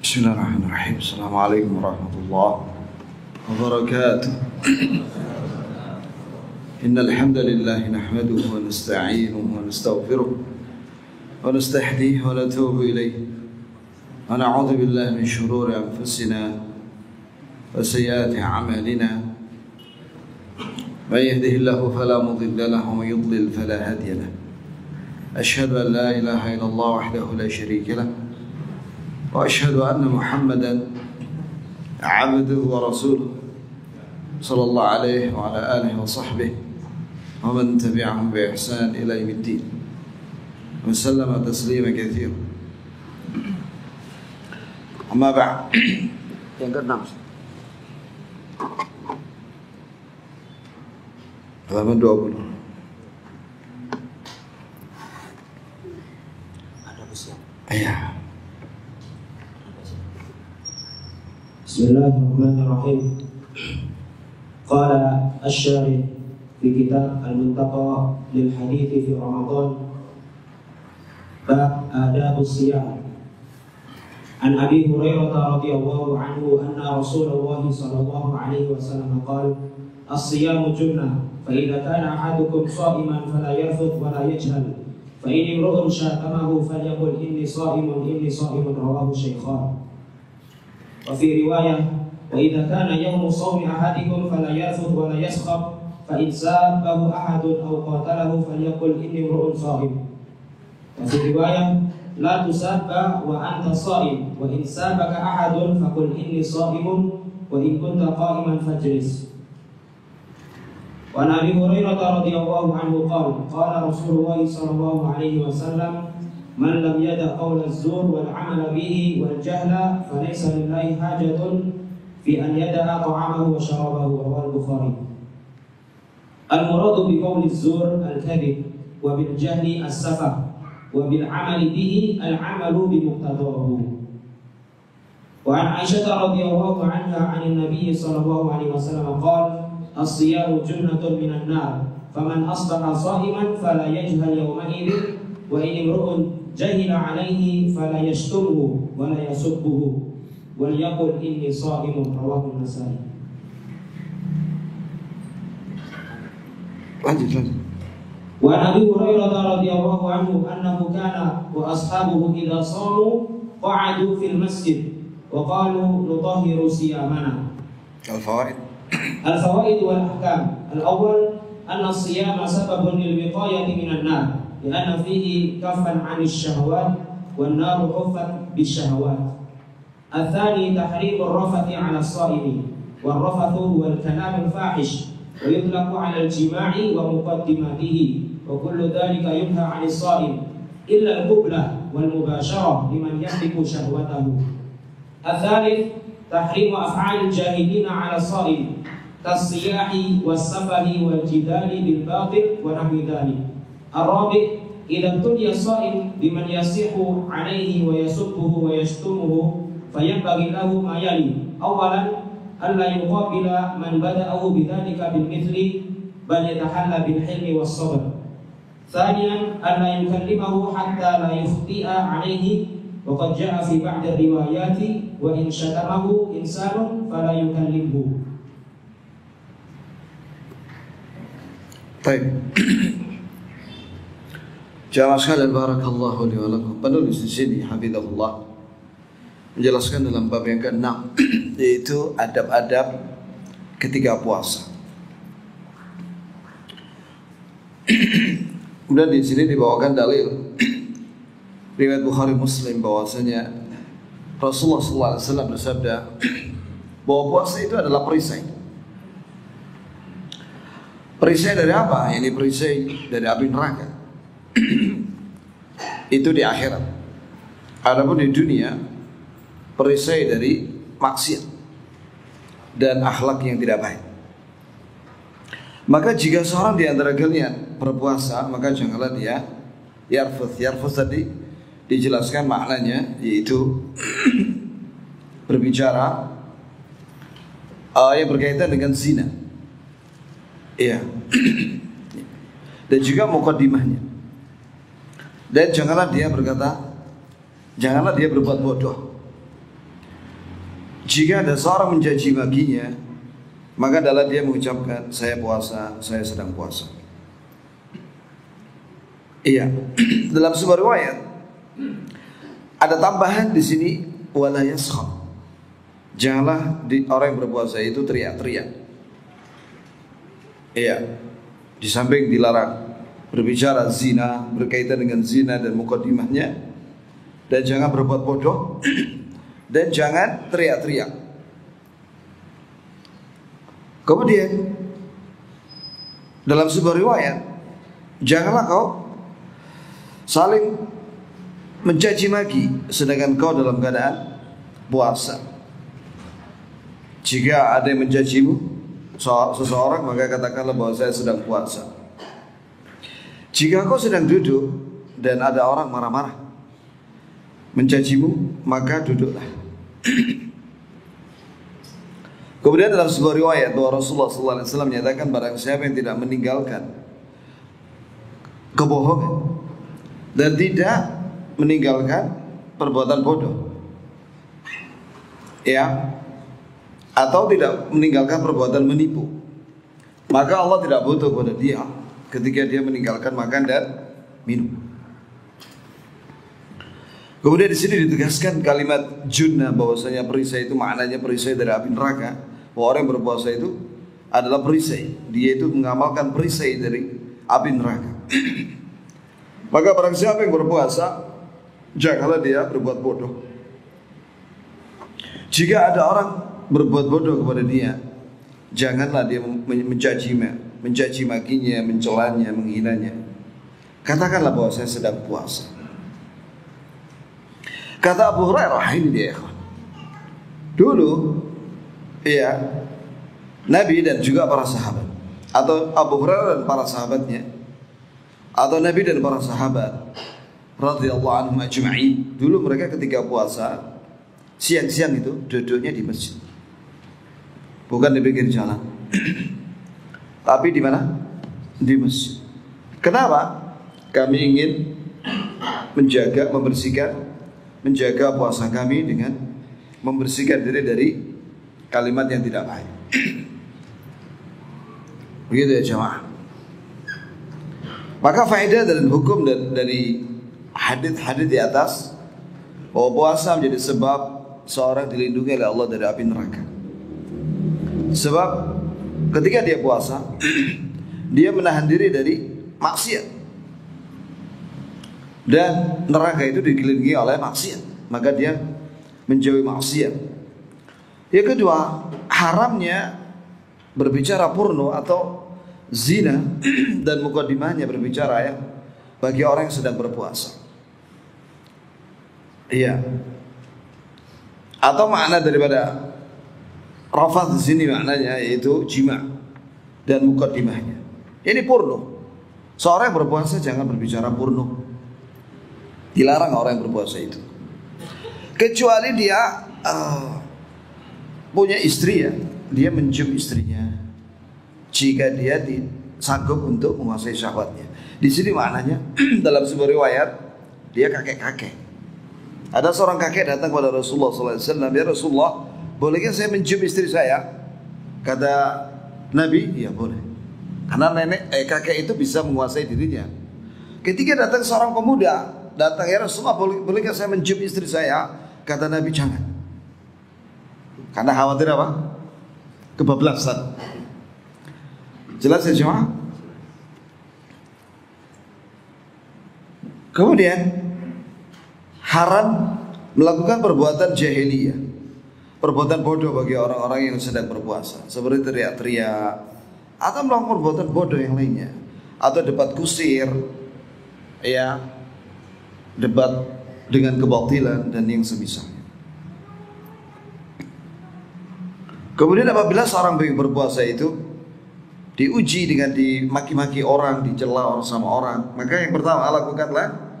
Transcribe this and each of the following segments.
Bismillahirrahmanirrahim. Assalamualaikum warahmatullahi wabarakatuh. Innal hamdalillah nahmaduhu wa nasta'inuhu wa nastaghfiruh wa nastahdihi wa natubu ilayh. Wa na'udzu billahi min shururi anfusina wa sayyiati a'malina. Man yahdihillahu fala mudilla lahu wa man yudlil fala hadiya lahu. Ashhadu an la ilaha illallah wahdahu la sharika lahu. وأشهد أن محمدا عبده ورسوله صلى الله عليه وعلى آله وصحبه ومن تبعهم بإحسان إلى يوم الدين وسلم تسليما كثيرا. أما بعد. Yang keenam. Halaman 20. Ada usia. Iya. Bismillahirrahmanirrahim. Qala asy-syarih fi kitab al-muntaqa lil hadits fi Ramadan bab adabus siyam. An Abi Hurairah radhiyallahu anhu anna Rasulullah sallallahu alaihi wasallam qala as-siyamu junnah fa idza kana ahadukum sha'iman fala yarfuth wa la yajhal fa in imru'un syatamahu falyaqul inni sha'imun rawahu Shaykhan. وفي رواية وإذا كان يوم صوم أحدكم فلا يرفث ولا يسخب فإن سابه أحد أو قاتله فليقل إني امرؤ صائم. وفي رواية لا تساب وأنت صائم وإن سابك أحد فقل إني صائم وإن كنت قائما فاجلس. وعن أبي هريرة رضي الله عنه قال رسول الله صلى الله عليه وسلم من لم يدع قول الزور والعمل به والجهل فليس لله حاجة في أن يدع طعامه وشرابه. رواه البخاري. المراد بقول الزور الكذب وبالجهل السفه وبالعمل به العمل بمقتضاه. وعن عائشة رضي الله عنها عن النبي صلى الله عليه وسلم قال الصيام جنة من النار فمن أصبح صائما فلا يجهل يومئذ وإن امرؤ جهل عليه فلا يشتمه ولا يسبه وليقل إني صائم. رواه النسائي. وعن أبي هريرة رضي الله عنه أنه كان وأصحابه إذا صاموا قعدوا في المسجد وقالوا نطهر صيامنا. الفوائد والأحكام. الأول أن الصيام سبب للوقاية من النار لأن فيه كفا عن الشهوات والنار حفت بالشهوات. الثاني تحريم الرفث على الصائم والرفث هو الكلام الفاحش ويطلق على الجماع ومقدماته وكل ذلك ينهى عن الصائم إلا القبلة والمباشرة لمن يملك شهوته. الثالث تحريم أفعال الجاهلين على الصائم كالصياح والسفه والجدال بالباطل ونحو ذلك. الرابع إذا ابتلي الصائم بمن يصيح عليه ويسبه ويشتمه فينبغي له ما يلي. أولا ألا يقابل من بدأه بذلك بالمثل بل يتحلى بالحلم والصبر. ثانيا ألا يكلمه حتى لا يخطئ عليه وقد جاء في بعض الروايات وإن شتمه إنسان فلا يكلمه. طيب. Jamaah sekalian barakallahu li wa lakum. Penulis di sini hafizahullah menjelaskan dalam bab yang ke-6 yaitu adab-adab ketika puasa. Kemudian di sini dibawakan dalil riwayat Bukhari Muslim bahwasanya Rasulullah sallallahu alaihi wasallam bersabda bahwa puasa itu adalah perisai. Perisai dari apa? Ini perisai dari api neraka. Itu di akhirat. Adapun di dunia perisai dari maksiat dan akhlak yang tidak baik. Maka jika seorang di antara kalian berpuasa, maka janganlah dia yarfuth. Yarfuth tadi dijelaskan maknanya yaitu berbicara yang berkaitan dengan zina. Iya. Dan juga muqaddimahnya. Dan janganlah dia berkata, janganlah dia berbuat bodoh. Jika ada seorang mencaci makinya, maka adalah dia mengucapkan, saya puasa, saya sedang puasa. Iya. Dalam sebuah riwayat ada tambahan di sini, wala yaskhab. Janganlah orang yang berpuasa itu teriak-teriak. Iya. Di samping dilarang berbicara zina, berkaitan dengan zina dan mukadimahnya, dan jangan berbuat bodoh, dan jangan teriak-teriak. Kemudian dalam sebuah riwayat, janganlah kau saling mencaci maki sedangkan kau dalam keadaan puasa. Jika ada yang mencacimu seseorang, maka katakanlah bahwa saya sedang puasa. Jika kau sedang duduk dan ada orang marah-marah mencacimu, maka duduklah. Kemudian dalam sebuah riwayat bahwa Rasulullah SAW menyatakan, barang siapa yang tidak meninggalkan kebohongan dan tidak meninggalkan perbuatan bodoh, ya, atau tidak meninggalkan perbuatan menipu, maka Allah tidak butuh pada dia ketika dia meninggalkan makan dan minum. Kemudian di sini ditegaskan kalimat junnah, bahwasanya perisai itu maknanya perisai dari api neraka. Bahwa orang yang berpuasa itu adalah perisai, dia itu mengamalkan perisai dari api neraka. Maka barang siapa yang berpuasa, janganlah dia berbuat bodoh. Jika ada orang berbuat bodoh kepada dia, janganlah dia mencaci makinya, mencelanya, menghinanya. Katakanlah bahwa saya sedang puasa. Kata Abu Hurairah, ini dia ikhwan. Dulu, ya, Nabi dan juga para sahabat, atau Abu Hurairah dan para sahabatnya, atau Nabi dan para sahabat radhiyallahu anhum ajma'in, dulu mereka ketika puasa siang-siang itu duduknya di masjid, bukan di pinggir jalan, tapi di mana? Di masjid. Kenapa? Kami ingin menjaga, menjaga puasa kami dengan membersihkan diri dari kalimat yang tidak baik. Begitu ya jemaah. Maka faedah dan hukum dari hadis-hadis di atas, bahwa puasa menjadi sebab seorang dilindungi oleh Allah dari api neraka. Sebab ketika dia puasa, dia menahan diri dari maksiat, dan neraka itu dikelilingi oleh maksiat, maka dia menjauhi maksiat. Yang kedua, haramnya berbicara porno atau zina dan mukadimahnya berbicara ya bagi orang yang sedang berpuasa. Iya. Atau makna daripada rafath di sini maknanya yaitu jima dan mukadimahnya. Ini porno. Seorang yang berpuasa jangan berbicara porno. Dilarang orang yang berpuasa itu. Kecuali dia punya istri ya, dia mencium istrinya jika dia sanggup untuk menguasai syahwatnya. Di sini maknanya dalam sebuah riwayat dia kakek-kakek. Ada seorang kakek datang kepada Rasulullah SAW, ya Rasulullah, bolehkah saya mencium istri saya? Kata Nabi, ya boleh. Karena kakek itu bisa menguasai dirinya. Ketika datang seorang pemuda, datang, ya Rasulullah, bolehkah saya mencium istri saya? Kata Nabi, jangan. Karena khawatir apa? Kebablasan. Jelas ya jemaah? Kemudian haram melakukan perbuatan jahiliyah, perbuatan bodoh bagi orang-orang yang sedang berpuasa, seperti teriak-teriak atau melakukan perbuatan bodoh yang lainnya, atau debat kusir, ya, debat dengan kebatilan dan yang semisalnya. Kemudian apabila seorang yang berpuasa itu diuji dengan dimaki-maki orang, dicela sama orang, maka yang pertama lakukanlah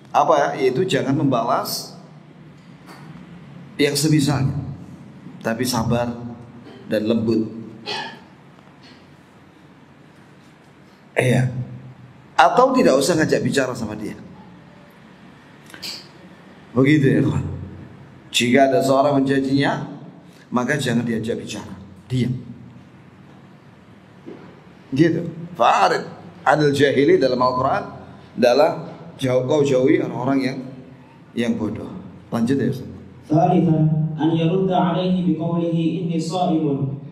apa ya? Yaitu jangan membalas yang semisalnya, tapi sabar dan lembut. Iya. Atau tidak usah ngajak bicara sama dia. Begitu ya kawan. Jika ada seorang mencacinya, maka jangan diajak bicara, diam. Gitu. Fa'arid 'anil jahili dalam Al-Quran adalah kau jauhi orang-orang yang bodoh. Lanjut ya. ثالثا أن يرد عليه بقوله إني صائم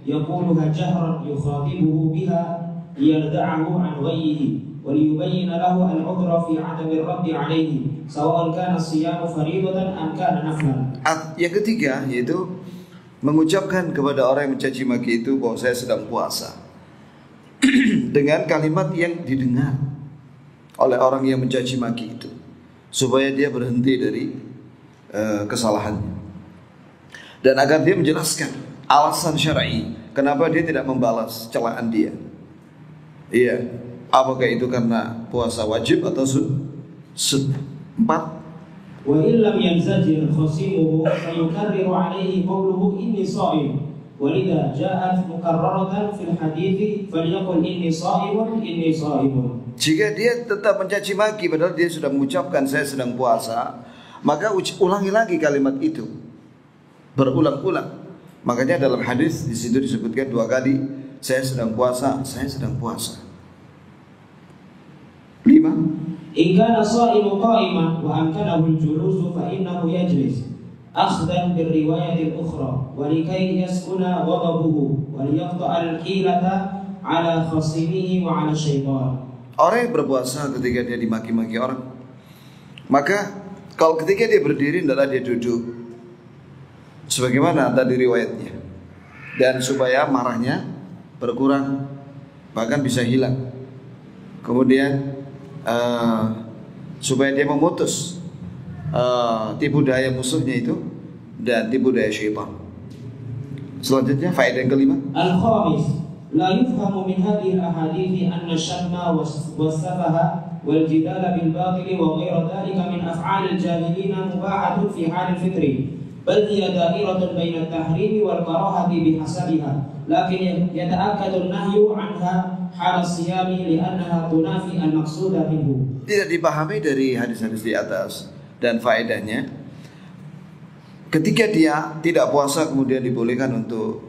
يقولها جهرا يخاطبه بها ليردعه عن غيه وليبين له العذر في عدم الرد عليه سواء كان الصيام فريضة أم كان نفلا. Yang ketiga yaitu mengucapkan kepada orang yang mencaci maki itu bahwa saya sedang puasa dengan kalimat yang didengar oleh orang yang mencaci maki itu, supaya dia berhenti dari kesalahannya, dan agar dia menjelaskan alasan syar'i kenapa dia tidak membalas celaan dia. Iya, apakah itu karena puasa wajib atau sunnah? 4. وإن لم ينزجر خصيمه فيكرر عليه قوله إني صائم ولذا جاءت مكررة في الحديث فليقل إني صائم إني صائم. Jika dia tetap mencaci maki padahal dia sudah mengucapkan saya sedang puasa, maka ulangi lagi kalimat itu berulang-ulang. Makanya dalam hadis di situ disebutkan 2 kali, saya sedang puasa, saya sedang puasa. 5. إن كان الصائم قائما وأمكنه الجلوس فإنه يجلس أخذا بالرواية الأخرى ولكي يسكن غضبه وليقطع الحيلة على خصمه وعلى الشيطان. Orang yang berpuasa ketika dia dimaki-maki orang, maka kalau ketika dia berdiri adalah dia duduk sebagaimana tadi riwayatnya, dan supaya marahnya berkurang bahkan bisa hilang. Kemudian supaya dia memutus tipu daya musuhnya itu dan tipu daya syaitan. Selanjutnya faedah yang kelima. Al-khamis, la yufhamu min hadhihi al-ahadith anna ash-shatma was-safaha wal-jidala bil-batil wa ghayra dhalika min af'al al-jahilin mubahatun fi hal al-fitri bal hiya da'iratun baina at-tahrim wal-karahati bihasabiha lakin yata'akkadu an-nahyu 'anha hal as-siyami li'annaha tunafi al-maqsuda minhu. Tidak dipahami dari hadis-hadis di atas dan faedahnya, ketika dia tidak puasa kemudian dibolehkan untuk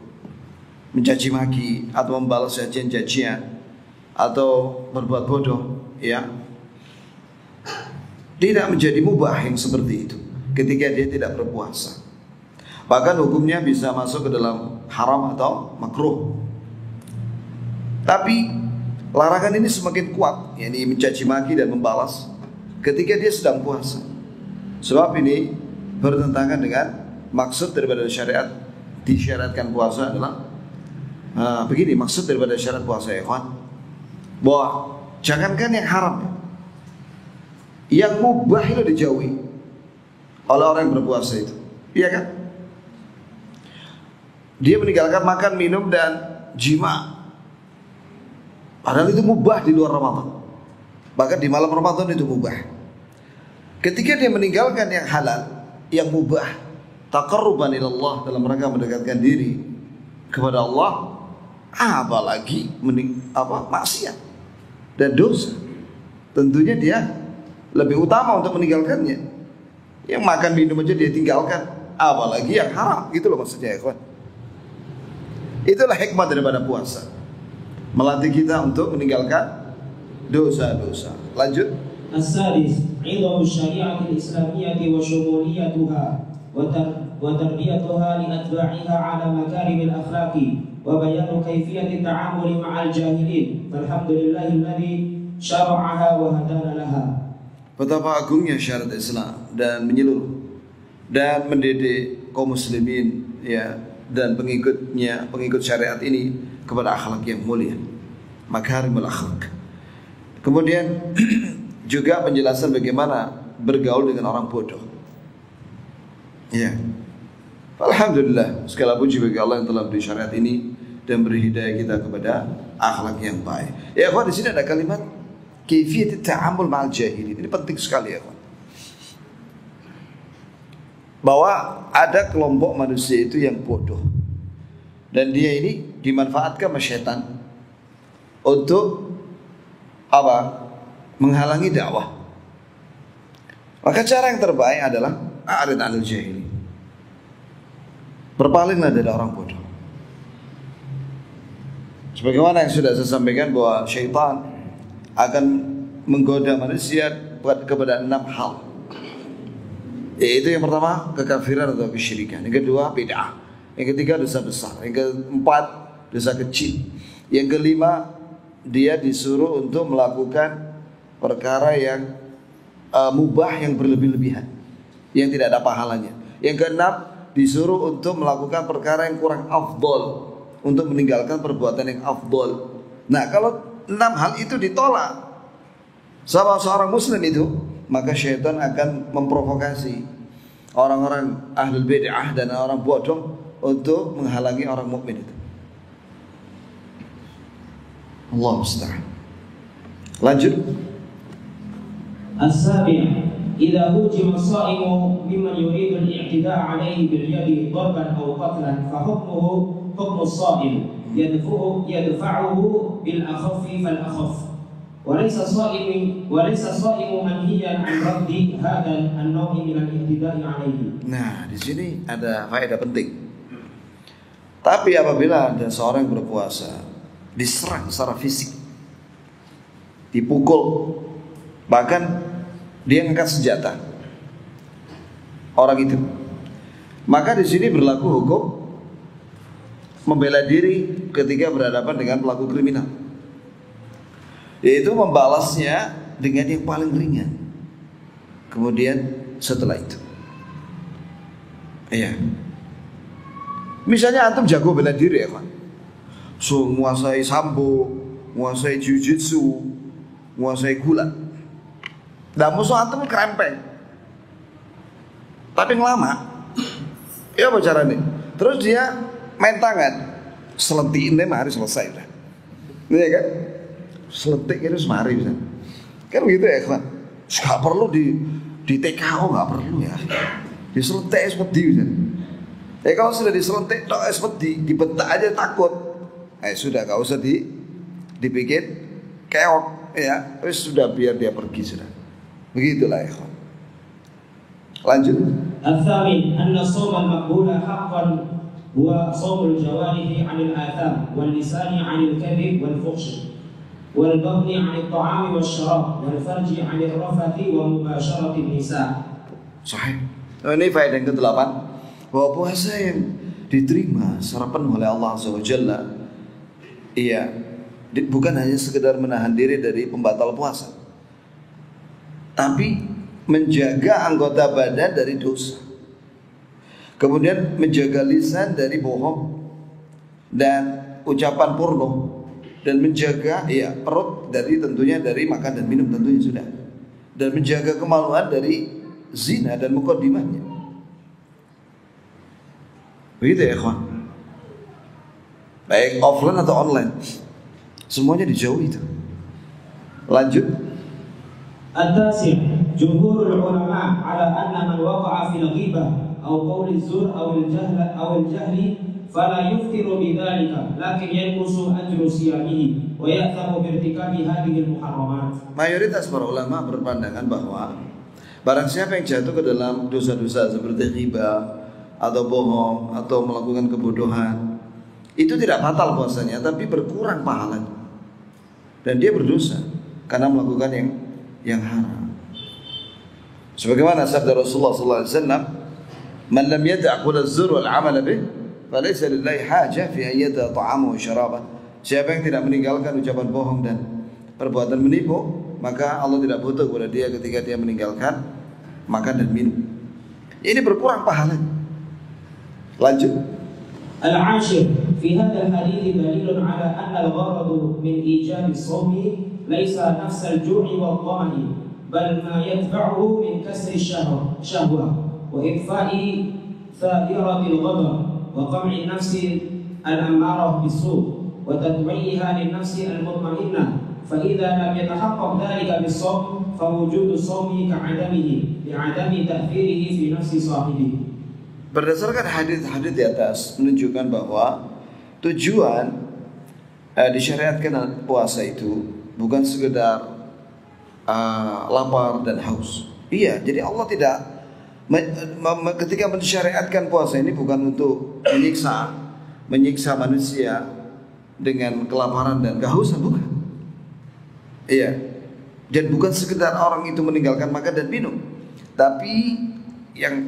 mencaci maki atau membalas cacian-cacian atau berbuat bodoh, ya, tidak menjadi mubah yang seperti itu ketika dia tidak berpuasa. Bahkan hukumnya bisa masuk ke dalam haram atau makruh. Tapi larangan ini semakin kuat, yakni mencaci maki dan membalas ketika dia sedang puasa. Sebab ini bertentangan dengan maksud daripada syariat. Disyariatkan puasa adalah begini, maksud daripada syariat puasa ya kawan, bahwa jangankan yang haram, yang mubah itu dijauhi oleh orang yang berpuasa itu, iya kan? Dia meninggalkan makan, minum dan jima, padahal itu mubah di luar Ramadan. Bahkan di malam Ramadan itu mubah. Ketika dia meninggalkan yang halal, yang mubah, taqarruban ila Allah, dalam rangka mendekatkan diri kepada Allah, apalagi maksiat dan dosa, tentunya dia lebih utama untuk meninggalkannya. Yang makan minum aja dia tinggalkan, apalagi yang haram, gitu loh maksudnya ya kawan. Itulah hikmah daripada puasa, melatih kita untuk meninggalkan dosa-dosa. Lanjut. As-sadis, 'idhamu syari'ati al-islamiyyati wa syumuliyatuha wa tarbiyatuha li atba'iha 'ala makarimil akhlaqi wa bayanu kayfiyati ta'amuli ma'al jahilin. Alhamdulillahilladzi syara'aha wa hadana laha. Betapa agungnya syariat Islam dan menyeluruh dan mendidik kaum muslimin, ya, dan pengikutnya, pengikut syariat ini kepada akhlak yang mulia, makarimul akhlak. Kemudian juga penjelasan bagaimana bergaul dengan orang bodoh. Ya, alhamdulillah, segala puji bagi Allah yang telah beri syariat ini dan beri hidayah kita kepada akhlak yang baik. Ya, kawan, di sini ada kalimat kaifiyat ta'amul ma'al jahilin. Ini penting sekali ya, kawan. Bahwa ada kelompok manusia itu yang bodoh, dan dia ini dimanfaatkan oleh syaitan untuk apa? Menghalangi dakwah. Maka cara yang terbaik adalah a'rid 'anil jahili. Berpalinglah dari orang bodoh. Sebagaimana yang sudah saya sampaikan bahwa syaitan akan menggoda manusia kepada 6 hal. Yaitu yang pertama kekafiran atau kesyirikan, yang kedua bid'ah, yang ketiga dosa besar, yang keempat dosa kecil, yang kelima dia disuruh untuk melakukan perkara yang mubah yang berlebih-lebihan, yang tidak ada pahalanya. Yang keenam disuruh untuk melakukan perkara yang kurang afdol, untuk meninggalkan perbuatan yang afdol. Nah, kalau 6 hal itu ditolak sama seorang muslim itu, maka syaitan akan memprovokasi orang-orang ahlul bid'ah dan orang bodoh untuk menghalangi orang mukmin itu. Allah musta'an. Lanjut. As-sabi' idza hujima as-sa'imu mimman yuridu al-i'tida' 'alayhi bil yadi darban aw qatlan fa hukmuhu hukmu as-sa'im yadfa'uhu bil akhaffi fal akhaff وليس الصائم منهيا عن رد هذا النوع من الاعتداء عليه. Nah, di sini ada faedah penting. Tapi apabila ada seorang yang berpuasa diserang secara fisik, dipukul, bahkan dia angkat senjata orang itu, maka di sini berlaku hukum membela diri ketika berhadapan dengan pelaku kriminal, yaitu membalasnya dengan yang paling ringan. Kemudian setelah itu, misalnya antum jago bela diri ya kan, so menguasai sambo, menguasai jujitsu, menguasai gulat, dan musuh antum kerempeng, tapi ngelama, ya apa caranya? Terus dia main tangan, selentiin deh, mari selesai udah, iya kan? Seletik itu semari bisa. Kan begitu ya kan? Gak perlu di TKO, gak perlu ya. Diseletik seperti bisa. Kalau sudah diselentik seperti dibentak aja takut. Sudah gak usah dibikin keok ya. Sudah biar dia pergi sudah. Begitulah ya kan. Lanjut. Al-thamin anna shaum al-maqbula haqqan huwa shaumul jawarihi 'anil atham wal lisani 'anil kadhib wal fuhsh. والبطن عن الطعام والشراب والفرج عن الرفث ومباشرة النساء. Sahih. Ini faedah yang ke-8, bahwa puasa yang diterima secara penuh oleh Allah Azza wa Jalla, bukan hanya sekedar menahan diri dari pembatal puasa, tapi menjaga anggota badan dari dosa, kemudian menjaga lisan dari bohong dan ucapan porno, dan menjaga perut tentunya dari makan dan minum tentunya sudah, dan menjaga kemaluan dari zina dan mukadimahnya. Begitu ya kawan, baik offline atau online, semuanya dijauhi itu. Lanjut. At-tasi' jumhurul ulama ala anna man waqa'a fil ghibah aw qawli zur aw al-jahli fala yuftiru bidzalika lakin yanqusu ajru siyamihi wa ya'thamu bi irtikabi hadhihi al-muharramat. Mayoritas para ulama berpandangan bahwa barang siapa yang jatuh ke dalam dosa-dosa seperti ghibah atau bohong atau melakukan kebodohan, itu tidak batal puasanya, tapi berkurang pahalanya, dan dia berdosa karena melakukan yang haram. Sebagaimana sabda Rasulullah sallallahu alaihi wasallam, "Man lam yada' qawl az-zur wal 'amal bih falaysa lillahi hajah fi ayyata ta'amu wa syarabah." Siapa yang tidak meninggalkan ucapan bohong dan perbuatan menipu, maka Allah tidak butuh kepada dia ketika dia meninggalkan makan dan minum. Ini berkurang pahalanya. Lanjut. Al-ashir fi hadha al-hadith dalilun ala anna al-gharad min ijab as-sawm laysa nafs al-ju'i wal-dham'i bal ma yadfa'uhu min kasri shahwa wa idfa'i thadirati al-ghadab wa qam'i an-nafs al-ammarah bis-su' wa tadwi'iha lin-nafs al-mutma'innah fa idza lam yatahaqqaq dhalika bis-sawm fa wujudu as-sawmi ka'adamihi li'adami ta'thirihi fi nafsi sahibihi. Berdasarkan hadis-hadis di atas menunjukkan bahwa tujuan disyariatkan puasa itu bukan sekedar lapar dan haus. Iya, jadi Allah tidak Ketika mensyariatkan puasa ini bukan untuk menyiksa manusia dengan kelaparan dan kehausan, bukan. Iya. Dan bukan sekedar orang itu meninggalkan makan dan minum, tapi yang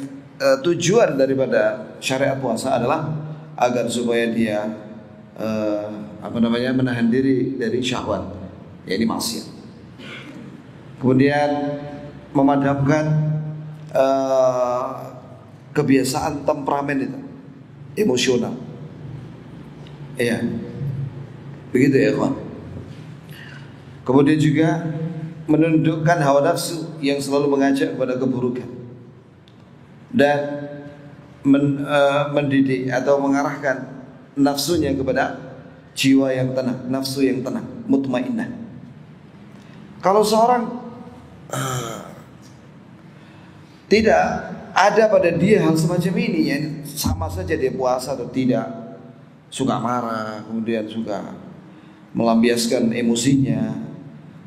tujuan daripada syariat puasa adalah agar supaya dia menahan diri dari syahwat, yaitu maksiat. Kemudian memadamkan kebiasaan temperamen itu, emosional. Iya. Begitu ya, kawan. Kemudian juga menundukkan hawa nafsu yang selalu mengajak kepada keburukan dan mendidik atau mengarahkan nafsunya kepada jiwa yang tenang, nafsu yang tenang, mutmainnah. Kalau seorang tidak ada pada dia hal semacam ini, ya sama saja dia puasa atau tidak, suka marah, kemudian suka melampiaskan emosinya,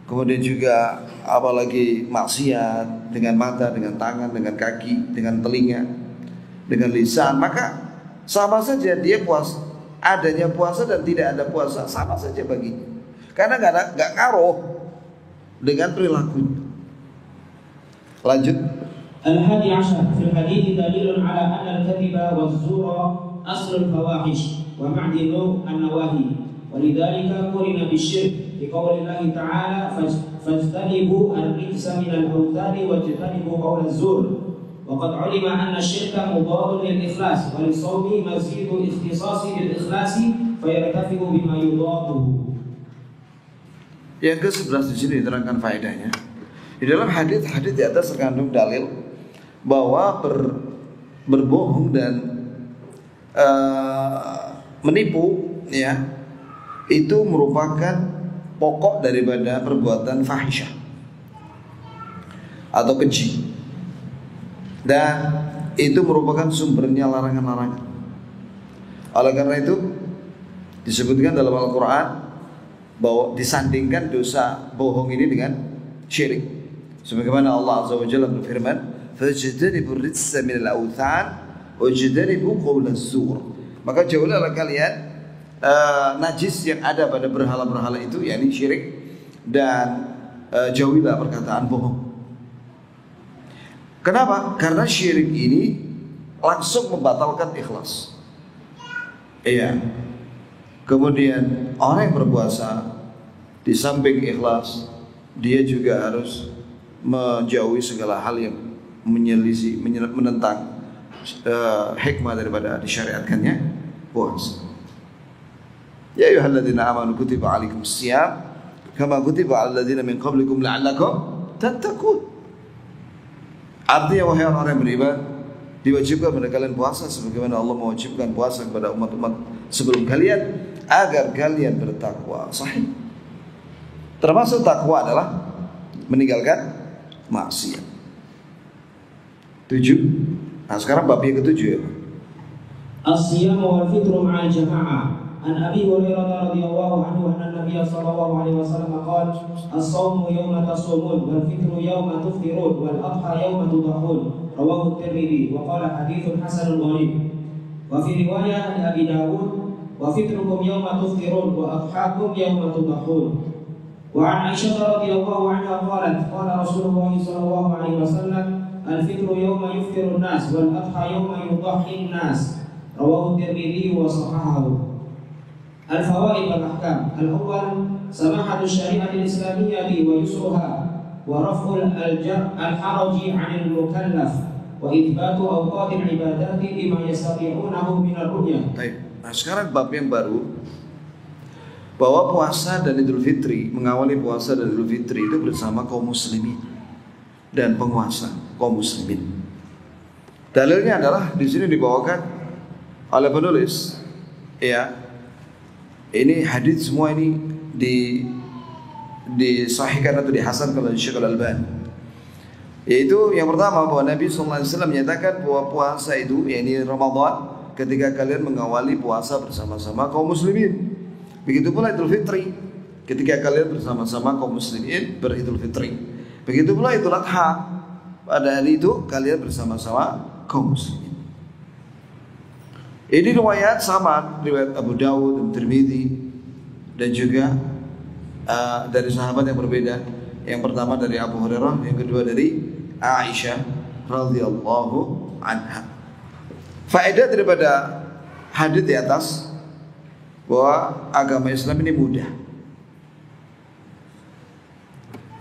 kemudian juga apalagi maksiat dengan mata, dengan tangan, dengan kaki, dengan telinga, dengan lisan, maka sama saja dia puasa. Adanya puasa dan tidak ada puasa sama saja baginya, karena nggak ngaruh dengan perilakunya. Lanjut. Al-hadi ashar fil hadits dalilun ala anna al-kadhiba waz-zura aslu al-fawahish wa ma'dinu an-nawahi. ولذلك قرن بالشرك بقول الله تعالى فاجتنبوا الرجس من الأوثان واجتنبوا قول الزور وقد علم أن الشرك مضاد للإخلاص وللصوم مزيد اختصاص بالإخلاص فيرتفع بما يضاده. Yang ke-11 di sini diterangkan faedahnya. Di dalam hadis-hadis di atas terkandung dalil bahwa berbohong dan menipu, ya, itu merupakan pokok daripada perbuatan fahisyah atau keji, dan itu merupakan sumbernya larangan-larangan. Oleh karena itu disebutkan dalam Al-Quran bahwa disandingkan dosa bohong ini dengan syirik, sebagaimana Allah Azza wa Jalla berfirman, "Fajtanibur rijsa minal awthan wajtanibu qaulaz zur." Maka jauhlah kalian najis yang ada pada berhala-berhala itu, yakni syirik, dan jauhilah perkataan bohong. Kenapa? Karena syirik ini langsung membatalkan ikhlas. Iya. Kemudian orang yang berpuasa di samping ikhlas, dia juga harus menjauhi segala hal yang menyelisih, menentang hikmah daripada disyariatkannya puasa. Ya ayyuhalladzina amanu kutiba alaikumusiyam kama kutiba alal ladzina min qablikum la'allakum tattaqun. Artinya, wahai orang yang beriman, diwajibkan kepada kalian puasa sebagaimana Allah mewajibkan puasa kepada umat-umat sebelum kalian agar kalian bertakwa. Sahih. Termasuk takwa adalah meninggalkan maksiat. 7. Nah, sekarang bab yang ke-7 ya. As-siyam wal fitru ma'al jama'ah. An Abi Hurairah radhiyallahu anhu anna Nabiy sallallahu alaihi wasallam qala as-shawmu yawma tasumun wal fitru yawma tufṭirun wal adha yawma tudhahun. Rawahu at-Tirmidzi wa qala haditsun hasanun gharib. Wa fi riwayah Abi Dawud wa fitrukum yawma tufṭirun wa adhakum yawma tudhahun. Wa an Aisyah radhiyallahu anha qalat qala Rasulullah sallallahu alaihi wasallam al-fitru yawma yufṭiru an-nas wal adha yawma yudhhi an-nas. Rawahu at-Tirmidzi wa sahahahu. Al-fawaid wal-ahkam. Al-awwal samahatu syari'ati al-islamiyyati wa yusruha wa raf'ul al-haraji 'anil mukallaf wa itsbatu awqatil ibadati bima yastati'unahu min ar-ru'yah. Baik. Nah, sekarang bab yang baru, bahwa puasa dan Idul Fitri, mengawali puasa dan Idul Fitri itu bersama kaum muslimin dan penguasa kaum muslimin. Dalilnya adalah di sini dibawakan oleh penulis, ya. Ini hadis semua ini disahihkan atau dihasankan oleh Syekh Al-Albani. Yaitu yang pertama bahwa Nabi sallallahu alaihi wasallam menyatakan bahwa puasa itu, yakni Ramadan, ketika kalian mengawali puasa bersama-sama kaum muslimin. Begitu pula Idul Fitri, ketika kalian bersama-sama kaum muslimin beridul fitri. Begitu pula Idul Adha, pada hari itu kalian bersama-sama kaum muslimin. Ini riwayat sama riwayat Abu Dawud dan Tirmidzi dan juga dari sahabat yang berbeda. Yang pertama dari Abu Hurairah, yang kedua dari Aisyah radhiyallahu anha. Faedah daripada hadis di atas bahwa agama Islam ini mudah.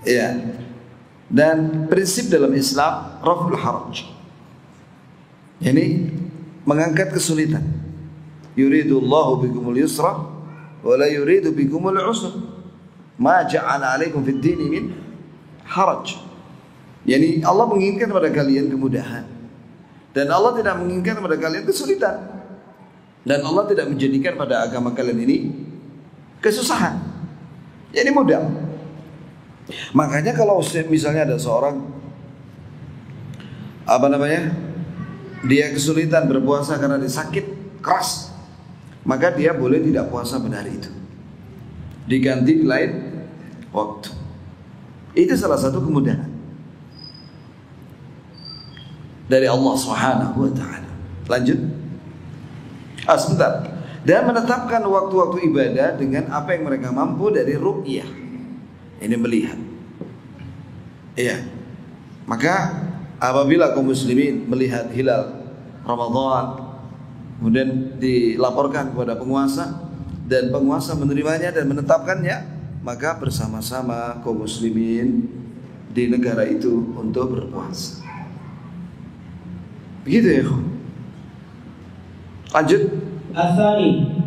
Ya. Dan prinsip dalam Islam raf'ul haraj. Yani mengangkat kesulitan. Yuridullahu bikumul yusra wa la yuridu bikumul usra. Ma ja'ala 'alaikum fid dini min haraj. Yani Allah menginginkan kepada kalian kemudahan. Dan Allah tidak menginginkan kepada kalian kesulitan. Dan Allah tidak menjadikan pada agama kalian ini kesusahan. Jadi mudah. Makanya kalau misalnya ada seorang dia kesulitan berpuasa karena dia sakit keras, maka dia boleh tidak puasa pada hari itu, diganti di lain waktu. Itu salah satu kemudahan dari Allah Subhanahu wa taala. Lanjut. Sebentar. Dan menetapkan waktu-waktu ibadah dengan apa yang mereka mampu dari ru'yah. Ini melihat. Iya. Maka apabila kaum muslimin melihat hilal Ramadan, kemudian dilaporkan kepada penguasa dan penguasa menerimanya dan menetapkannya, maka bersama-sama kaum muslimin di negara itu untuk berpuasa. Begitu ya. Lanjut. Al-thani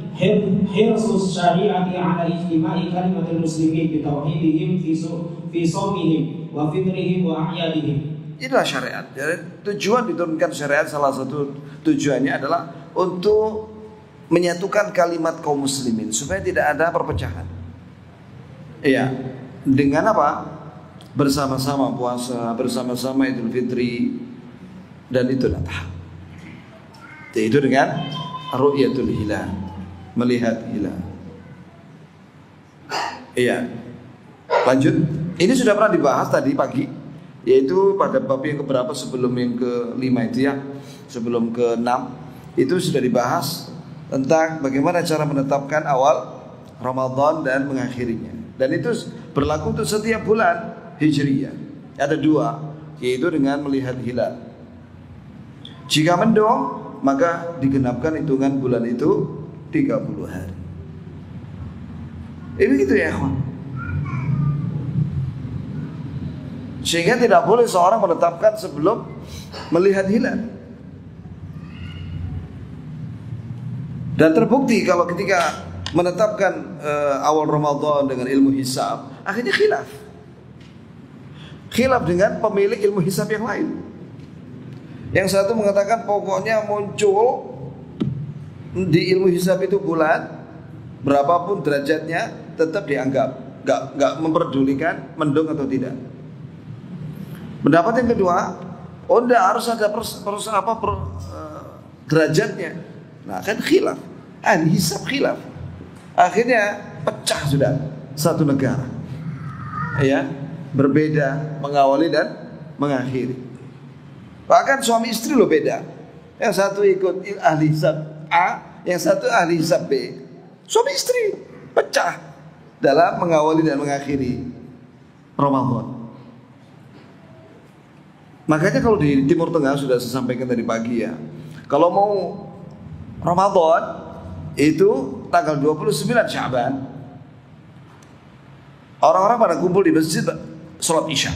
hirsus syari'ati ala ijtima'i kalimatul muslimin bi tauhidihim fi shaumihim wa fitrihim wa a'yadihim. Inilah syariat. Jadi, tujuan diturunkan syariat salah satu tujuannya adalah untuk menyatukan kalimat kaum muslimin supaya tidak ada perpecahan. Iya. Dengan apa? Bersama-sama puasa, bersama-sama Idul Fitri, dan itu datang. Itu dengan ru'yatul hilal, melihat hilal. Iya. Lanjut. Ini sudah pernah dibahas tadi pagi, yaitu pada bab yang keberapa sebelum yang ke-5 itu ya, sebelum ke-6 itu sudah dibahas tentang bagaimana cara menetapkan awal Ramadan dan mengakhirinya. Dan itu berlaku untuk setiap bulan Hijriyah. Ada 2, yaitu dengan melihat hilal. Jika mendung, maka digenapkan hitungan bulan itu 30 hari. Ini begitu ya, kawan. Sehingga tidak boleh seorang menetapkan sebelum melihat hilal. Dan terbukti kalau ketika menetapkan awal Ramadan dengan ilmu hisab, akhirnya khilaf dengan pemilik ilmu hisab yang lain. Yang satu mengatakan pokoknya muncul di ilmu hisab itu bulan, berapapun derajatnya tetap dianggap, nggak memperdulikan mendung atau tidak. Pendapat yang kedua, enggak, harus ada derajatnya. Nah kan khilaf, ahli hisab khilaf. Akhirnya pecah sudah satu negara, ya, berbeda mengawali dan mengakhiri. Bahkan suami istri lo beda. Yang satu ikut ahli hisab A, yang satu ahli hisab B. Suami istri pecah dalam mengawali dan mengakhiri Ramadan. Makanya kalau di Timur Tengah sudah saya sampaikan tadi pagi ya, kalau mau Ramadan itu tanggal 29 Sya'ban, orang-orang pada kumpul di masjid sholat isya.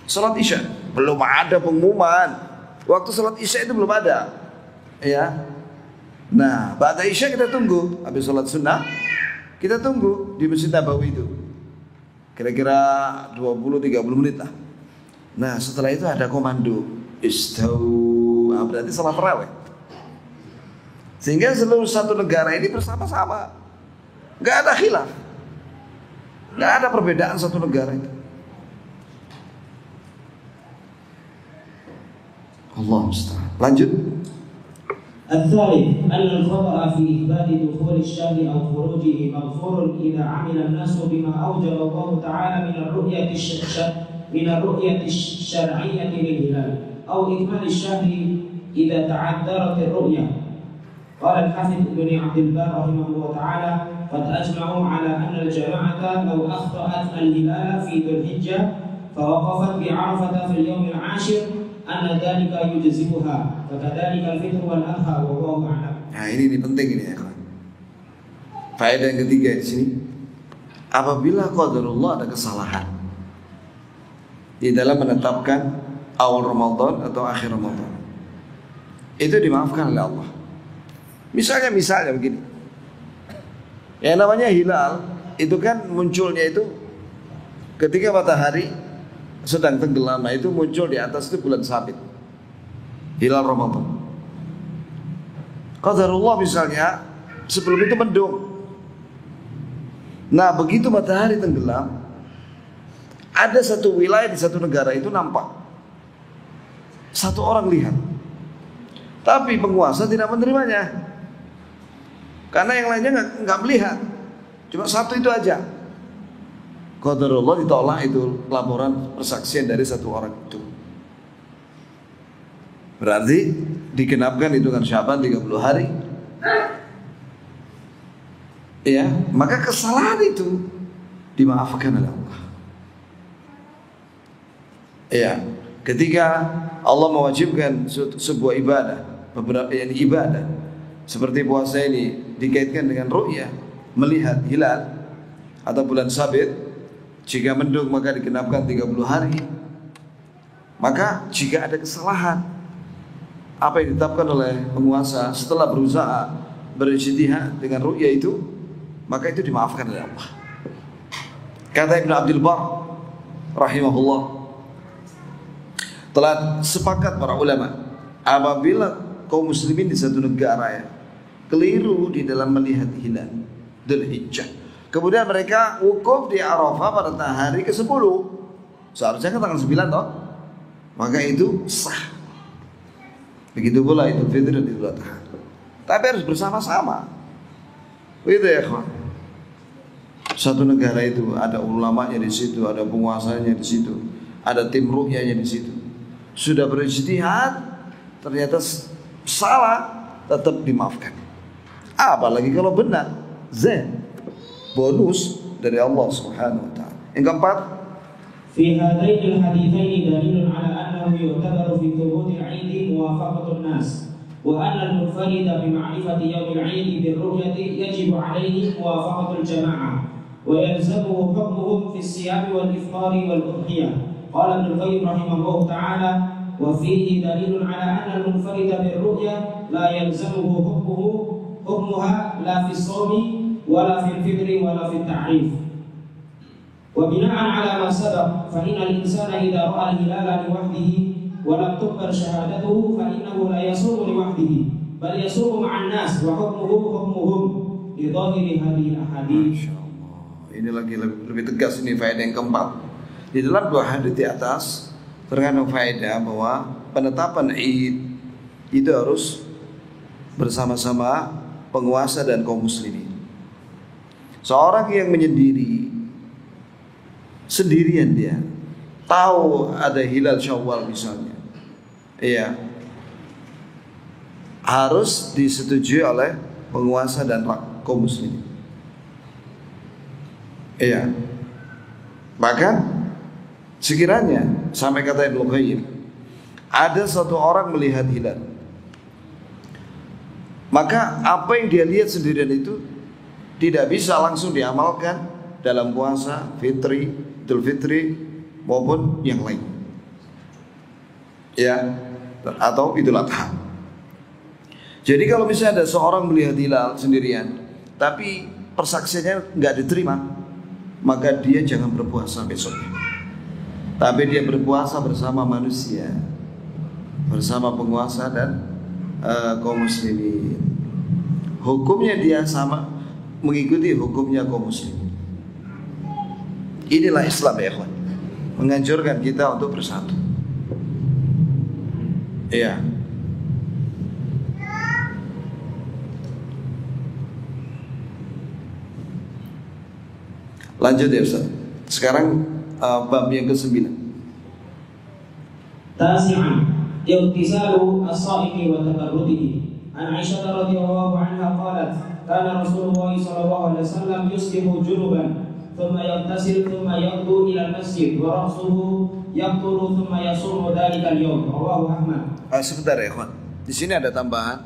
Sholat isya belum ada pengumuman. Waktu sholat isya itu belum ada, ya. Nah, ba'da isya kita tunggu. Habis sholat sunnah kita tunggu di Masjid Nabawi itu. Kira-kira 20-30 menit lah. Nah, setelah itu ada komando istau, berarti salat tarawih. Sehingga seluruh satu negara ini bersama-sama, nggak ada khilaf, nggak ada perbedaan satu negara itu. Allah musta'an. Lanjut. الثالث أن الخطأ في إثبات دخول الشهر أو خروجه مغفور إذا عمل الناس بما أوجب الله تعالى من الرؤية من الرؤية الشرعية للهلال أو إكمال الشهر إذا تعذرت الرؤية. قال الحافظ ابن عبد البر رحمه الله تعالى: قد أجمعوا على أن الجماعة لو أخطأت الهلال في ذي الحجة فوقفت بعرفة في اليوم العاشر أن ذلك يجزئها، فكذلك الفطر والأضحى والله أعلم. Nah ini penting ini ya kawan. Faedah yang ketiga di sini, apabila qadarullah ada kesalahan di dalam menetapkan awal Ramadan atau akhir Ramadan, itu dimaafkan oleh Allah. Misalnya begini, yang namanya hilal itu kan munculnya itu ketika matahari sedang tenggelam, itu muncul di atas itu bulan sabit, hilal Ramadan. Qadarullah misalnya sebelum itu mendung. Nah begitu matahari tenggelam, ada satu wilayah di satu negara itu nampak, satu orang lihat, tapi penguasa tidak menerimanya karena yang lainnya nggak melihat, cuma satu itu aja. Qadarullah ditolak itu laporan persaksian dari satu orang itu. Berarti digenapkan hitungan Syaban 30 hari. Ya, maka kesalahan itu dimaafkan oleh Allah. Ya, ketika Allah mewajibkan sebuah ibadah, beberapa ibadah seperti puasa ini dikaitkan dengan ru'yah, melihat hilal atau bulan sabit, jika mendung maka digenapkan 30 hari. Maka jika ada kesalahan apa yang ditetapkan oleh penguasa setelah berusaha berijtihad dengan ru'yah itu, maka itu dimaafkan oleh Allah. Kata Ibn Abdul Bar rahimahullah, telah sepakat para ulama apabila kaum muslimin di satu negara ya keliru di dalam melihat hilal Dzulhijjah, kemudian mereka wukuf di Arafah pada hari ke-10, seharusnya kan tanggal 9 toh, maka itu sah. Begitu pula Idul Fitri dan Idul Adha, tapi harus bersama-sama. Begitu ya kawan. Satu negara itu ada ulamanya di situ, ada penguasanya di situ, ada tim ruhyanya di situ. Sudah berijtihad, ternyata salah, tetap dimaafkan. Apalagi kalau benar, bonus dari Allah Subhanahu wa taala. Yang keempat, في هذين الحديثين دليل على أنه يعتبر في ثبوت العيد موافقة الناس، وأن المنفرد بمعرفة يوم العيد بالرؤية يجب عليه موافقة الجماعة، ويلزمه حكمهم في الصيام والإفطار والأضحية. قال ابن القيم رحمه الله تعالى: وفيه دليل على أن المنفرد بالرؤية لا يلزمه حكمها لا في الصوم ولا في الفطر ولا في التعريف. وبناء على ما سبق فإن الإنسان إذا رأى الهلال لوحده ولم تقبل شهادته فإنه لا يصوم لوحده بل يصوم مع الناس وحكمه حكمهم لظاهر هذه الأحاديث. Ini lagi lebih tegas ini faedah yang keempat. Di dalam dua hadis di atas terkandung faedah bahwa penetapan Id itu harus bersama-sama penguasa dan kaum muslimin. Seorang yang menyendiri sendirian, dia tahu ada hilal Syawal misalnya, iya, harus disetujui oleh penguasa dan kaum muslimin. Iya. Bahkan sekiranya sampai kata Ibnu Qayyim, ada satu orang melihat hilal, maka apa yang dia lihat sendirian itu tidak bisa langsung diamalkan dalam puasa fitri, Idul Fitri maupun yang lain, ya, atau Idul Adha. Jadi kalau misalnya ada seorang melihat hilal sendirian, tapi persaksiannya nggak diterima, maka dia jangan berpuasa besoknya. Tapi dia berpuasa bersama manusia, bersama penguasa dan kaum muslimin. Hukumnya dia sama, mengikuti hukumnya kaum muslimin. Inilah Islam ya ikhwan, menganjurkan kita untuk bersatu. Iya. Lanjut ya Ustaz. Sekarang bab yang ke-9. Tasi'an ightisalu as-sa'imi wa tabarrudihi. An Aisyah radhiyallahu anha qalat kana Rasulullah sallallahu alaihi wasallam yusbihu junuban thumma yaghtasil thumma yaqdu ila al-masjid wa ra'suhu yaqturu thumma yasumu dhalika al-yawm. Rawahu Ahmad. Sebentar ya, kawan. Di sini ada tambahan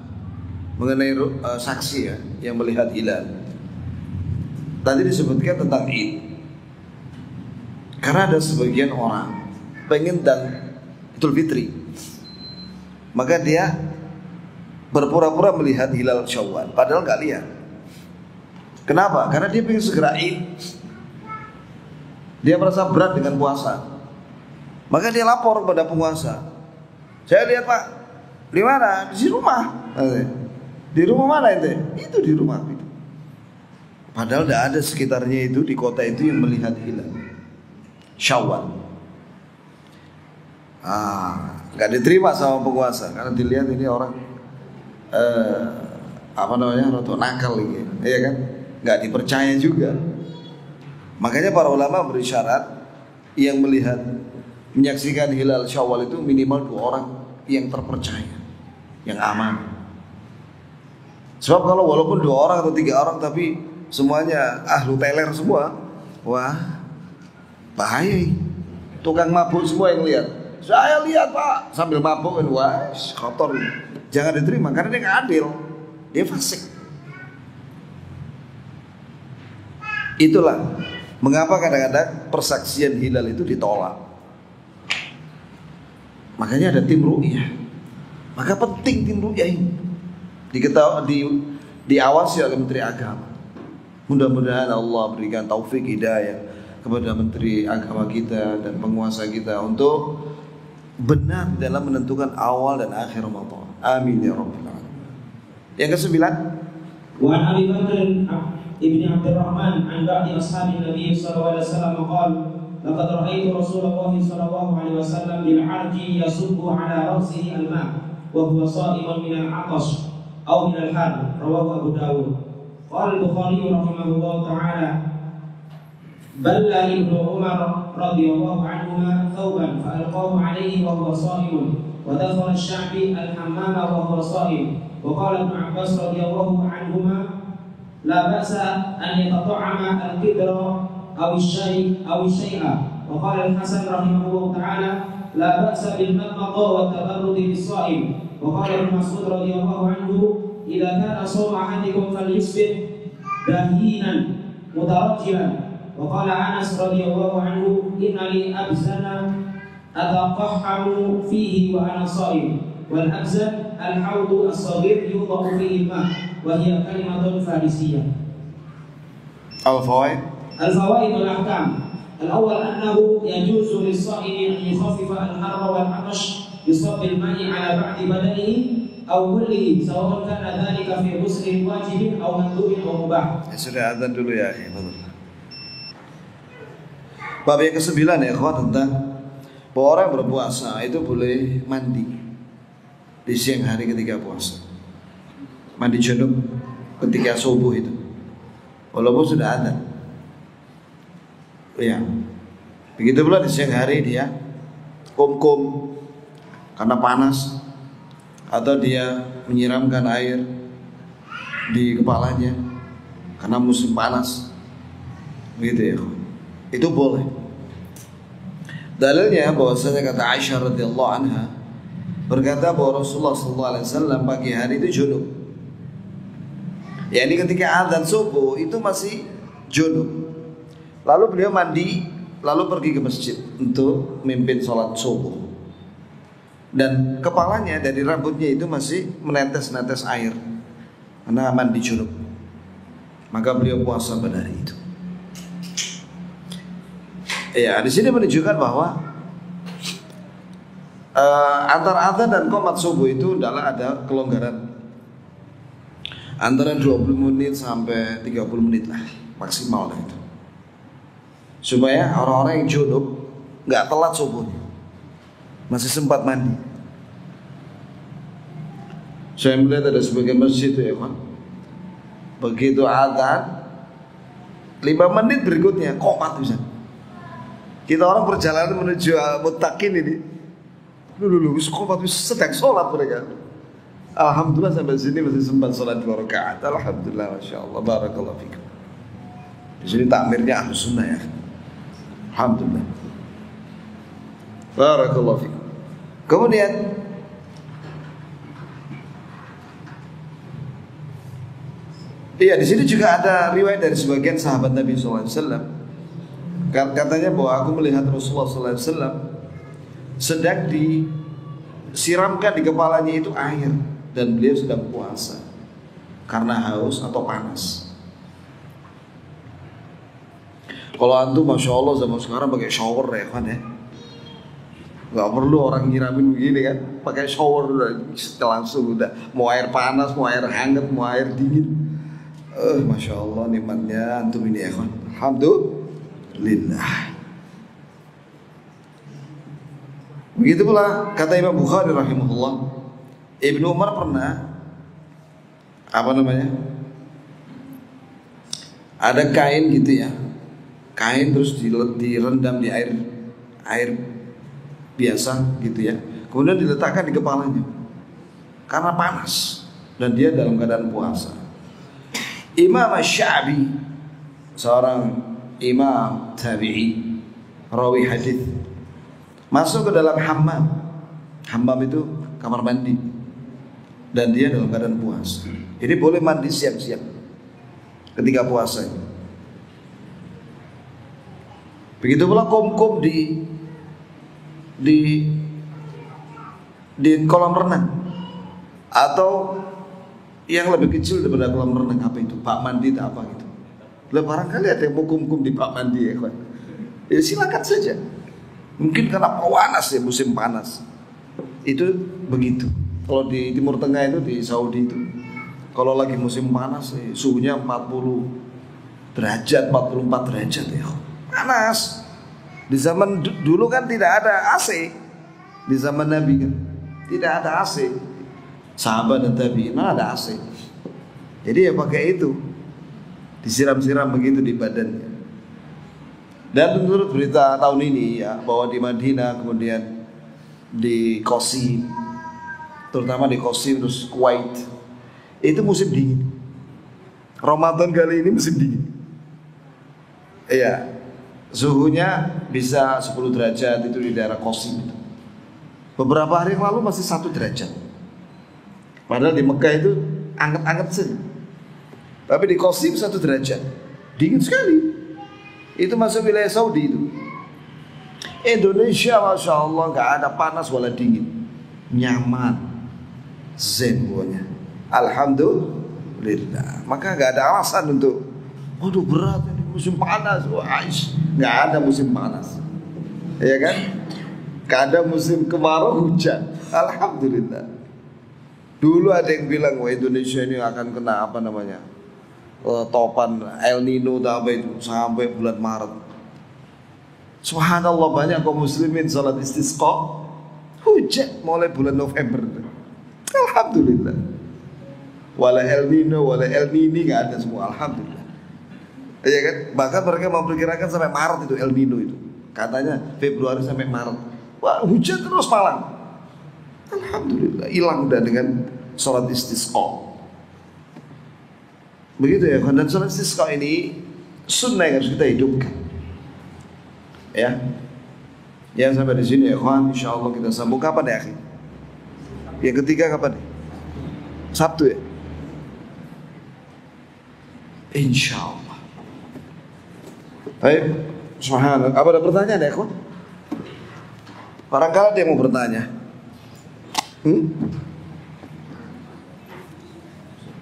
mengenai saksi ya yang melihat hilal. Tadi disebutkan tentang Id. Karena ada sebagian orang pengen dan Idul Fitri, maka dia berpura-pura melihat hilal Syawal, padahal nggak lihat. Kenapa? Karena dia pengen segera Id. Dia merasa berat dengan puasa, maka dia lapor kepada penguasa. Saya lihat Pak, di mana? Di rumah. Di rumah mana itu? Itu di rumah itu. Padahal tidak ada sekitarnya itu di kota itu yang melihat hilal Syawal. Nggak diterima sama penguasa karena dilihat ini orang rotok nakal gitu, ya kan? Nggak dipercaya juga. Makanya para ulama beri syarat yang melihat menyaksikan hilal Syawal itu minimal 2 orang yang terpercaya, yang aman. Sebab kalau walaupun 2 orang atau 3 orang tapi semuanya ahlu teler semua, wah bahaya. Tukang mabuk semua yang lihat. Saya lihat Pak, sambil mabuk, wah kotor. Jangan diterima karena dia nggak adil, dia fasik. Itulah mengapa kadang-kadang persaksian hilal itu ditolak. Makanya ada tim ru'yah. Maka penting tim ru'yah ini diawasi oleh Menteri Agama. Mudah-mudahan Allah berikan taufik hidayah kepada Menteri Agama kita dan penguasa kita untuk benar dalam menentukan awal dan akhir Ramadan. Amin ya rabbal alamin. Yang ke-9, wa an Abi Bakr ibn Abdurrahman an ba'di ashabin Nabi sallallahu alaihi wasallam qala laqad ra'aytu Rasulullah sallallahu alaihi wasallam bil 'arji yasubbu 'ala ra'sihi al-ma' wa huwa sha'imun min al-'atash aw min al-har. Rawahu Abu Dawud. Qala al-Bukhari rahimahullah ta'ala balla ibnu Umar radhiyallahu anhuma thawban fa alqahu alayhi wa huwa sha'im wa dakhara asy-Sya'bi al-hammama wa huwa sha'im. Wa qala Ibnu Abbas radhiyallahu anhuma la ba'sa an yatata'ama al-qidra aw asy-syai' aw syai'a. Wa qala Al-Hasan rahimahullah ta'ala la ba'sa bil madmada wa tabarrudi bis-sha'im. Wa qala Ibnu Mas'ud radhiyallahu anhu idza kana shawma ahadikum falyusbih dahinan mutarajjilan. وقال أنس رضي الله عنه إن لي أبزنا أتقحم فيه وأنا صائم والأبزن الحوض الصغير يوضع فيه الماء وهي كلمة فارسية. الفوائد والأحكام. الأول أنه يجوز للصائم أن يخفف الحر والعطش بصب الماء على بعض بدنه أو كله سواء كان ذلك في غسل واجب أو مندوب أو مباح. Sudah azan dulu ya. Bab yang ke-9 ya kawan, tentang bahwa orang berpuasa itu boleh mandi di siang hari ketika puasa. Mandi junub ketika subuh itu, walaupun sudah adzan. Ya. Begitu pula di siang hari dia kum karena panas, atau dia menyiramkan air di kepalanya karena musim panas. Begitu ya. Itu boleh. Dalilnya bahwasanya kata Aisyah radhiyallahu anha berkata bahwa Rasulullah sallallahu alaihi wasallam pagi hari itu junub. Ya, ini ketika adzan subuh itu masih junub. Lalu beliau mandi, lalu pergi ke masjid untuk memimpin sholat subuh. Dan kepalanya dari rambutnya itu masih menetes-netes air karena mandi junub. Maka beliau puasa pada hari itu. Ya, di sini menunjukkan bahwa antara adzan dan qomat subuh itu adalah ada kelonggaran antara 20 menit sampai 30 menit lah maksimal lah itu, supaya orang-orang yang junub nggak telat subuhnya, masih sempat mandi. Saya melihat ada sebagian masjid itu ya kan, begitu adzan 5 menit berikutnya qomat bisa. Kita orang perjalanan menuju Muttaqin ini Dulu sekolah sedang sholat mereka. Alhamdulillah sampai sini masih sempat sholat 2 rakaat. Alhamdulillah, masya Allah, barakallahu fikum. Di sini takmirnya Ahlus Sunnah ya. Alhamdulillah, barakallahu fikum. Kemudian iya, di sini juga ada riwayat dari sebagian sahabat Nabi SAW. Katanya bahwa aku melihat Rasulullah SAW sedang disiramkan di kepalanya itu air dan beliau sedang puasa karena haus atau panas. Kalau antum masya Allah zaman sekarang pakai shower ya kan ya, nggak perlu orang nyiramin begini kan, pakai shower langsung udah mau air panas, mau air hangat, mau air dingin. Masya Allah nikmatnya antum ini ya kan. Alhamdulillah. Begitu pula kata Imam Bukhari rahimahullah, Ibnu Umar pernah ada kain gitu ya, kain terus direndam di air biasa gitu ya, kemudian diletakkan di kepalanya karena panas dan dia dalam keadaan puasa. Imam Asy-Sya'bi, seorang imam tabi'i, rawi hadis, masuk ke dalam hammam. Hammam itu kamar mandi, dan dia dalam keadaan puasa. Jadi boleh mandi siap-siap ketika puasa. Begitu pula kom-kom di kolam renang, atau yang lebih kecil daripada kolam renang, apa itu? Bak mandi atau apa gitu. Lah barangkali ada yang mau kum-kum di bak mandi ya kan. Ya silakan saja. Mungkin karena panas ya, musim panas. Itu begitu. Kalau di Timur Tengah itu, di Saudi itu, kalau lagi musim panas suhunya 40 derajat, 44 derajat ya. Panas. Di zaman dulu kan tidak ada AC. Di zaman Nabi kan tidak ada AC. Sahabat dan tabi'in mana ada AC. Jadi ya pakai itu, disiram-siram begitu di badannya. Dan menurut berita tahun ini ya, bahwa di Madinah, kemudian di Qasim, terutama di Qasim, terus Kuwait, itu musim dingin. Ramadan kali ini musim dingin. Iya, suhunya bisa 10 derajat itu di daerah Qasim itu. Beberapa hari yang lalu masih 1 derajat. Padahal di Mekah itu anget-anget saja. Tapi di Qasim 1 derajat, dingin sekali. Itu masuk wilayah Saudi itu. Indonesia masya Allah nggak ada panas wala dingin, nyaman, zen pokoknya. Alhamdulillah. Maka nggak ada alasan untuk, waduh berat ini musim panas, nggak ada musim panas, ya kan? Nggak ada musim kemarau hujan. Alhamdulillah. Dulu ada yang bilang, wah Indonesia ini akan kena apa namanya, topan El Nino apa itu sampai bulan Maret. Subhanallah, banyak kaum muslimin salat istisqa hujan mulai bulan November. Alhamdulillah. Wala El Nino, wala El Nini nggak ada semua. Alhamdulillah. Iya kan? Bahkan mereka memperkirakan sampai Maret itu El Nino itu. Katanya Februari sampai Maret. Wah, hujan terus malang. Alhamdulillah, hilang udah dengan sholat istisqa. Begitu ya, dan sholat istisqa ini sunnah yang harus kita hidupkan. Ya, yang sampai di sini ya, kawan. Insya Allah kita sambung kapan ya, akhi? Yang ketiga kapan? Sabtu ya. Insya Allah. Baik, subhanallah. Apa ada pertanyaan ya, kawan? Barangkali ada yang mau bertanya.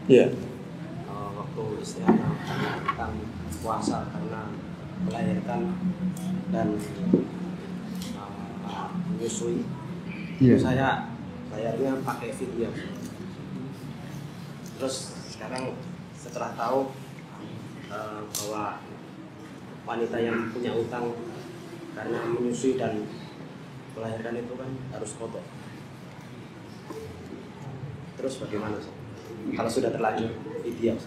Ya. Waktu istiadah tentang puasa karena melahirkan dan menyusui, saya bayarnya pakai video. Terus sekarang setelah tahu bahwa wanita yang punya utang karena menyusui dan melahirkan itu kan harus qadha. Terus bagaimana sih kalau sudah terlanjur fidyah?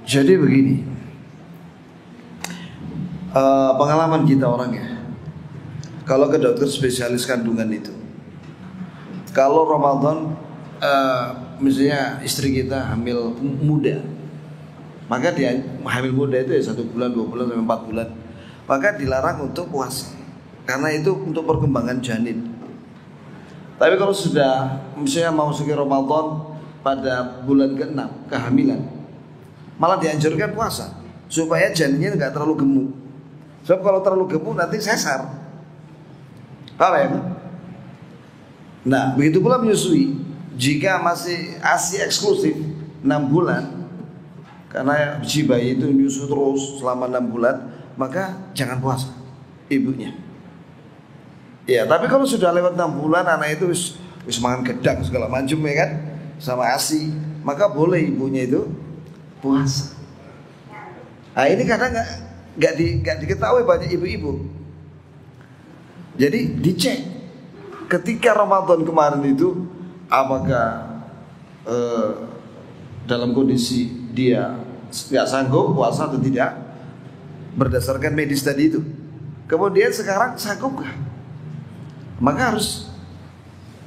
Jadi begini, pengalaman kita orang ya, kalau ke dokter spesialis kandungan itu. Kalau Ramadan misalnya istri kita hamil muda, maka dia hamil muda itu ya 1 bulan, 2 bulan sampai 4 bulan, maka dilarang untuk puasa karena itu untuk perkembangan janin. Tapi kalau sudah misalnya mau masuk Ramadan pada bulan ke-6 kehamilan, malah dianjurkan puasa supaya janinnya nggak terlalu gemuk. Sebab kalau terlalu gemuk nanti sesar. Paham ya? Nah, begitu pula menyusui. Jika masih ASI eksklusif 6 bulan, karena si bayi itu menyusu terus selama 6 bulan, maka jangan puasa ibunya. Ya, tapi kalau sudah lewat 6 bulan, anak itu wis makan gedang segala macam ya kan, sama ASI, maka boleh ibunya itu puasa. Nah, ini kadang nggak diketahui banyak ibu-ibu. Jadi dicek ketika Ramadan kemarin itu apakah dalam kondisi dia nggak sanggup puasa atau tidak berdasarkan medis tadi itu. Kemudian sekarang sanggup nggak? Maka harus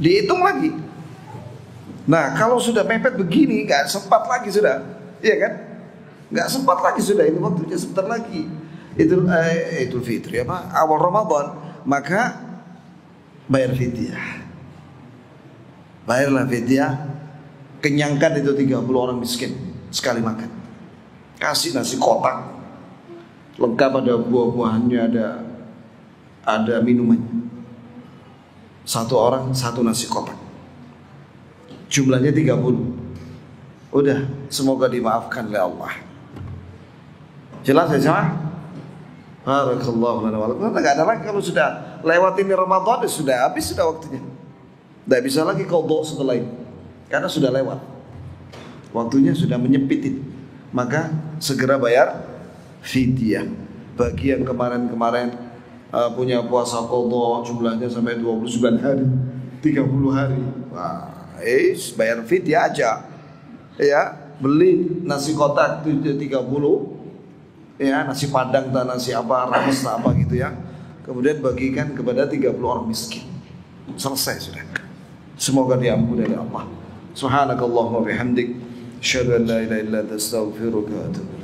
dihitung lagi. Nah, kalau sudah mepet begini nggak sempat lagi sudah, iya kan? Nggak sempat lagi sudah, ini waktunya sebentar lagi. Idul Fitri apa? Awal Ramadan, maka bayar fidyah. Bayarlah fidyah, kenyangkan itu 30 orang miskin sekali makan. Kasih nasi kotak, lengkap ada buah-buahannya, ada minumannya. 1 orang 1 nasi kotak. Jumlahnya 30. Udah, semoga dimaafkan oleh Allah. Jelas ya jemaah? Barakallahu lana wa lakum. Enggak ada lagi kalau sudah lewat ini Ramadan, sudah habis sudah waktunya. Tidak bisa lagi qadha setelah itu. Karena sudah lewat. Waktunya sudah menyempit. Maka segera bayar fidyah. Bagi yang kemarin-kemarin punya puasa qadha jumlahnya sampai 29 hari, 30 hari. Wah, bayar fidyah aja. Ya, beli nasi kotak 30, ya, nasi padang dan nasi apa, rames apa gitu ya. Kemudian bagikan kepada 30 orang miskin. Selesai sudah. Semoga diampuni oleh Allah. Subhanakallahumma bihamdik, asyhadu an la ilaha illa anta, astaghfiruka wa atubu ilaik.